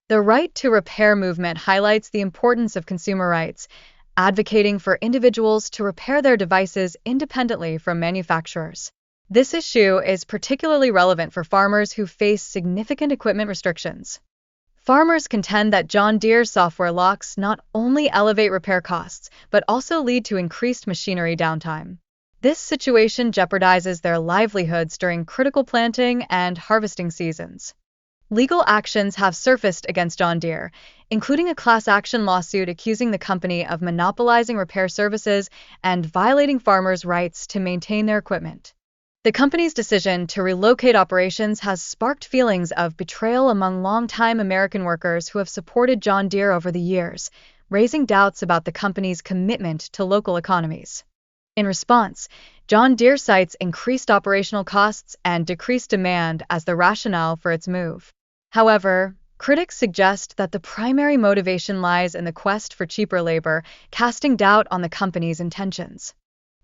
The right to repair movement highlights the importance of consumer rights, advocating for individuals to repair their devices independently from manufacturers. This issue is particularly relevant for farmers who face significant equipment restrictions. Farmers contend that John Deere software locks not only elevate repair costs, but also lead to increased machinery downtime. This situation jeopardizes their livelihoods during critical planting and harvesting seasons. Legal actions have surfaced against John Deere, including a class action lawsuit accusing the company of monopolizing repair services and violating farmers' rights to maintain their equipment. The company's decision to relocate operations has sparked feelings of betrayal among longtime American workers who have supported John Deere over the years, raising doubts about the company's commitment to local economies. In response, John Deere cites increased operational costs and decreased demand as the rationale for its move. However, critics suggest that the primary motivation lies in the quest for cheaper labor, casting doubt on the company's intentions.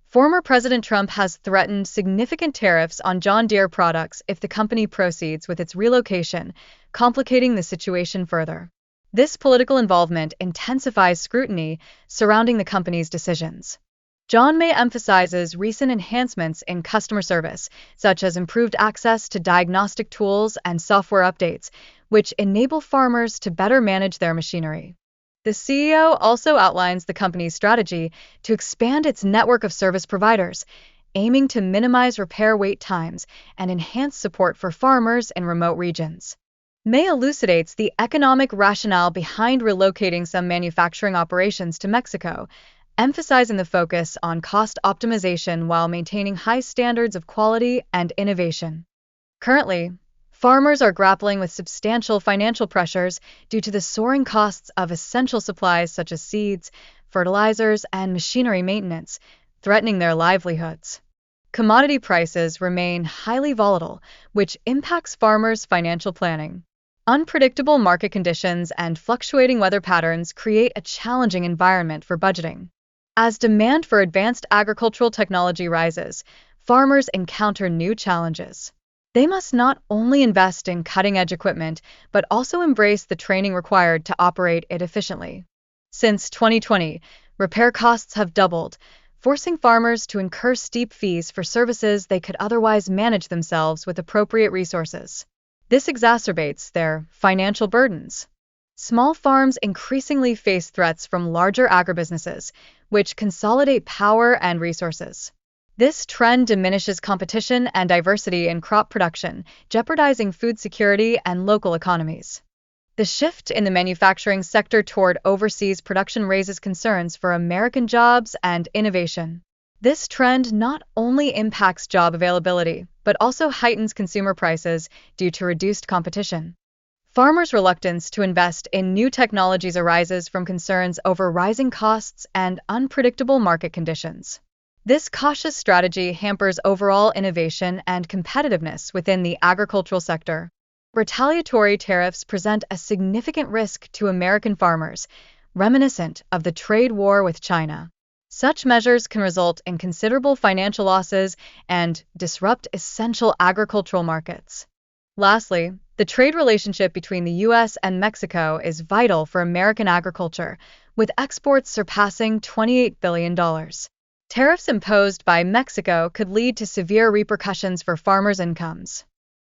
Former President Trump has threatened significant tariffs on John Deere products if the company proceeds with its relocation, complicating the situation further. This political involvement intensifies scrutiny surrounding the company's decisions. John May emphasizes recent enhancements in customer service, such as improved access to diagnostic tools and software updates, which enable farmers to better manage their machinery. The CEO also outlines the company's strategy to expand its network of service providers, aiming to minimize repair wait times and enhance support for farmers in remote regions. May elucidates the economic rationale behind relocating some manufacturing operations to Mexico, emphasizing the focus on cost optimization while maintaining high standards of quality and innovation. Currently, farmers are grappling with substantial financial pressures due to the soaring costs of essential supplies such as seeds, fertilizers, and machinery maintenance, threatening their livelihoods. Commodity prices remain highly volatile, which impacts farmers' financial planning. Unpredictable market conditions and fluctuating weather patterns create a challenging environment for budgeting. As demand for advanced agricultural technology rises, farmers encounter new challenges. They must not only invest in cutting-edge equipment, but also embrace the training required to operate it efficiently. Since 2020, repair costs have doubled, forcing farmers to incur steep fees for services they could otherwise manage themselves with appropriate resources. This exacerbates their financial burdens. Small farms increasingly face threats from larger agribusinesses, which consolidate power and resources. This trend diminishes competition and diversity in crop production, jeopardizing food security and local economies. The shift in the manufacturing sector toward overseas production raises concerns for American jobs and innovation. This trend not only impacts job availability, but also heightens consumer prices due to reduced competition. Farmers' reluctance to invest in new technologies arises from concerns over rising costs and unpredictable market conditions. This cautious strategy hampers overall innovation and competitiveness within the agricultural sector. Retaliatory tariffs present a significant risk to American farmers, reminiscent of the trade war with China. Such measures can result in considerable financial losses and disrupt essential agricultural markets. Lastly, the trade relationship between the U.S. and Mexico is vital for American agriculture, with exports surpassing $28 billion. Tariffs imposed by Mexico could lead to severe repercussions for farmers' incomes.